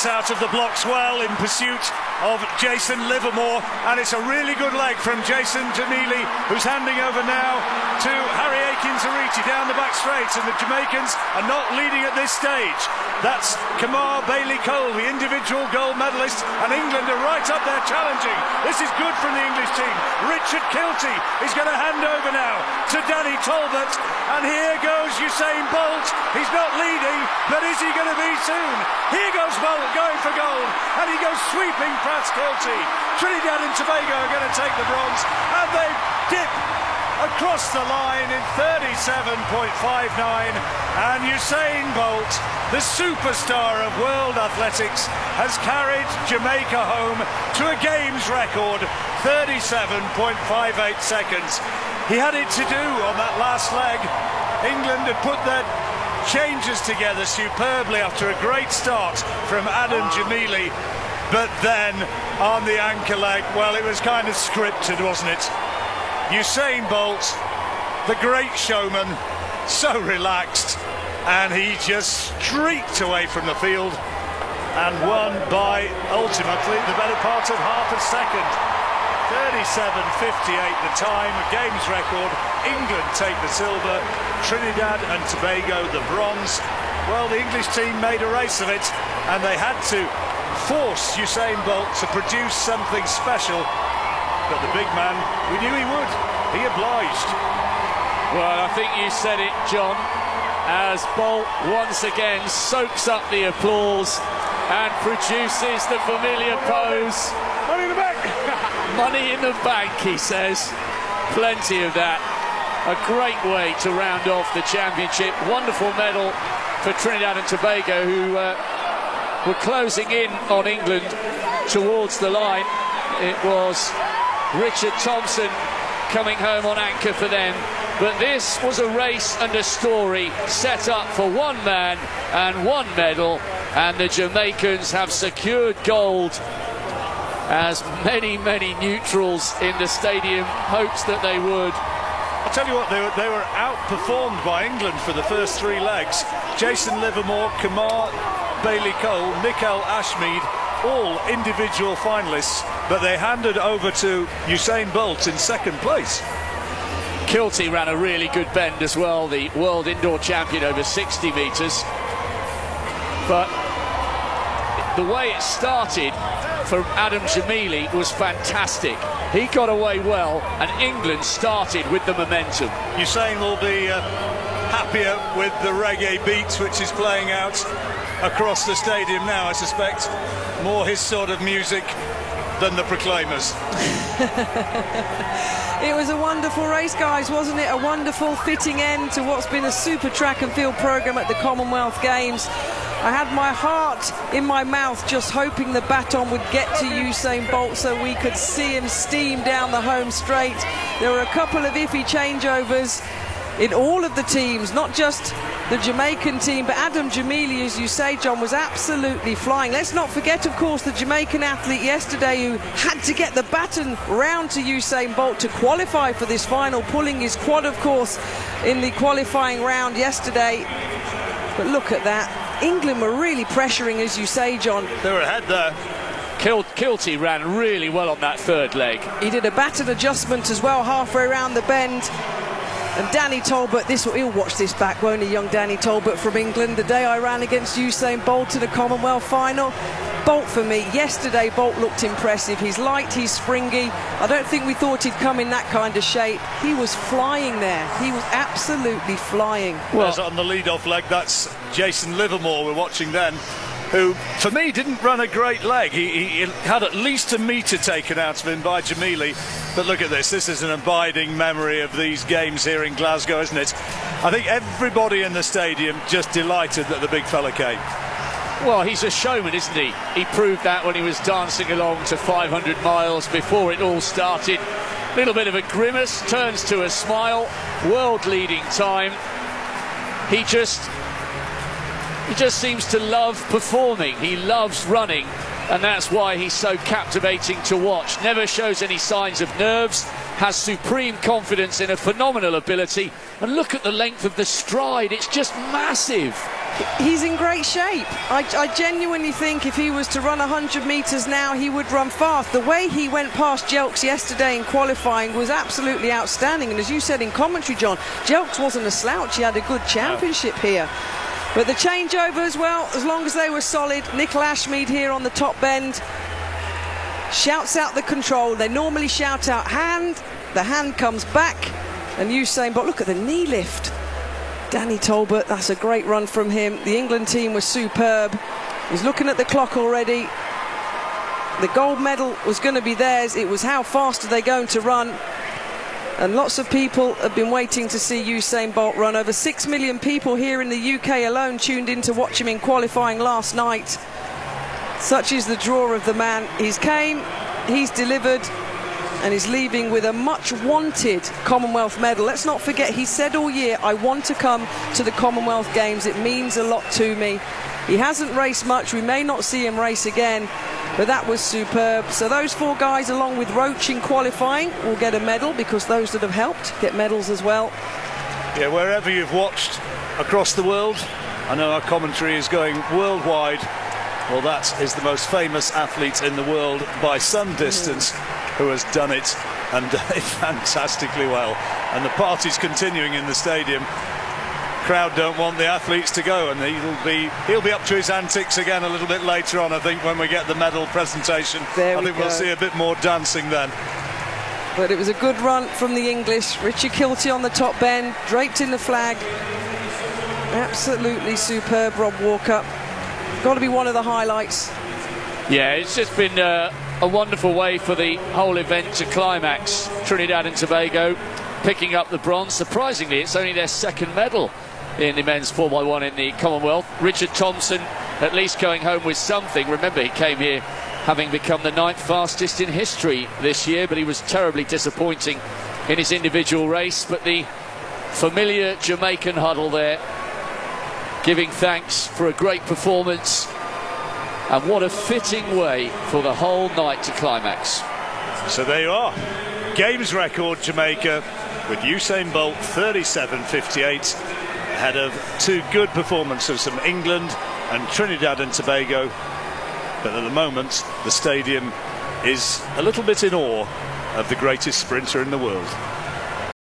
gets out of the blocks well in pursuit of Jason Livermore, and it's a really good leg from Jason Jamili, who's handing over now to Harry Akin-Zariti down the back straight, and the Jamaicans are not leading at this stage. That's Kamar Bailey-Cole, the individual gold medalist, and England are right up there challenging. This is good from the English team. Richard Kilty is going to hand over now to Danny Talbot, and here goes Usain Bolt. He's not leading, but is he going to be soon? Here goes Bolt going for gold, and he goes sweeping past Kilty. Trinidad and Tobago are going to take the bronze, and they dip across the line in 37.59, and Usain Bolt, the superstar of world athletics, has carried Jamaica home to a games record 37.58 seconds. He had it to do on that last leg. England had put their changes together superbly after a great start from Adam Jamili, but then on the anchor leg, well, it was kind of scripted, wasn't it? Usain Bolt, the great showman, so relaxed, and he just streaked away from the field and won by ultimately the better part of half a second. 37.58 the time, a games record. England take the silver, Trinidad and Tobago the bronze. Well, the English team made a race of it, and they had to force Usain Bolt to produce something special. But the big man, we knew he would. He obliged. Well, I think you said it, John, as Bolt once again soaks up the applause and produces the familiar pose. Money in the bank! Money in the bank, he says. Plenty of that. A great way to round off the championship. Wonderful medal for Trinidad and Tobago, who were closing in on England towards the line. It was Richard Thompson coming home on anchor for them, but this was a race and a story set up for one man and one medal, and the Jamaicans have secured gold, as many neutrals in the stadium hoped that they would. I tell you what, they were outperformed by England for the first three legs. Jason Livermore, Kamar Bailey-Cole, Nickel Ashmead, all individual finalists, but they handed over to Usain Bolt in second place. Kilty ran a really good bend as well, the world indoor champion over 60 metres. But the way it started for Adam Jamili was fantastic. He got away well, and England started with the momentum. Usain will be happier with the reggae beats which is playing out across the stadium now, I suspect. More his sort of music than the Proclaimers. It was a wonderful race, guys, wasn't it? A wonderful fitting end to what's been a super track and field programme at the Commonwealth Games. I had my heart in my mouth just hoping the baton would get to Usain Bolt so we could see him steam down the home straight. There were a couple of iffy changeovers in all of the teams, not just the Jamaican team, but Adam Jamili, as you say, John, was absolutely flying. Let's not forget, of course, the Jamaican athlete yesterday who had to get the baton round to Usain Bolt to qualify for this final, pulling his quad, of course, in the qualifying round yesterday. But look at that. England were really pressuring, as you say, John. They were ahead there. Kilty ran really well on that third leg. He did a baton adjustment as well, halfway around the bend. And Danny Talbot, he'll watch this back, won't he, young Danny Talbot from England? The day I ran against Usain Bolt in a Commonwealth final. Bolt for me. Yesterday, Bolt looked impressive. He's light, he's springy. I don't think we thought he'd come in that kind of shape. He was flying there. He was absolutely flying. Well, on the lead-off leg, that's Jason Livermore we're watching then, who, for me, didn't run a great leg. He had at least a metre taken out of him by Jamili. But look at this. This is an abiding memory of these games here in Glasgow, isn't it? I think everybody in the stadium just delighted that the big fella came. Well, he's a showman, isn't he? He proved that when he was dancing along to 500 miles before it all started. Little bit of a grimace, turns to a smile. World-leading time. He just seems to love performing. He loves running, and that's why he's so captivating to watch. Never shows any signs of nerves, has supreme confidence in a phenomenal ability, and look at the length of the stride. It's just massive. He's in great shape. I genuinely think if he was to run 100 metres now, he would run fast. The way he went past Jelks yesterday in qualifying was absolutely outstanding. And as you said in commentary, John, Jelks wasn't a slouch. He had a good championship here. But the changeover as well, as long as they were solid. Nickel Ashmead here on the top bend shouts out the control. They normally shout out hand. The hand comes back. And Usain Bolt, look at the knee lift. Danny Talbot, that's a great run from him. The England team was superb. He's looking at the clock already. The gold medal was going to be theirs. It was how fast are they going to run? And lots of people have been waiting to see Usain Bolt run. Over 6 million people here in the UK alone tuned in to watch him in qualifying last night. Such is the draw of the man. He's came, he's delivered, and he's leaving with a much wanted Commonwealth medal. Let's not forget, he said all year, I want to come to the Commonwealth Games. It means a lot to me. He hasn't raced much. We may not see him race again, but that was superb. So those 4 guys, along with Roach in qualifying, will get a medal, because those that have helped get medals as well. Yeah, wherever you've watched across the world, I know our commentary is going worldwide. Well, that is the most famous athlete in the world by some distance, who has done it, and done it fantastically well. And the party's continuing in the stadium. Crowd don't want the athletes to go, and he'll be up to his antics again a little bit later on, I think, when we get the medal presentation. I think we'll see a bit more dancing then. But it was a good run from the English. Richard Kilty on the top bend, draped in the flag. Absolutely superb, Rob Walker. Got to be one of the highlights. Yeah, it's just been a wonderful way for the whole event to climax. Trinidad and Tobago picking up the bronze. Surprisingly, it's only their 2nd medal in the men's 4x1 in the Commonwealth. Richard Thompson at least going home with something. Remember, he came here having become the 9th fastest in history this year, but he was terribly disappointing in his individual race. But the familiar Jamaican huddle there, giving thanks for a great performance. And what a fitting way for the whole night to climax. So there you are. Games record Jamaica with Usain Bolt 37.58 ahead of 2 good performances from England and Trinidad and Tobago. But at the moment, the stadium is a little bit in awe of the greatest sprinter in the world.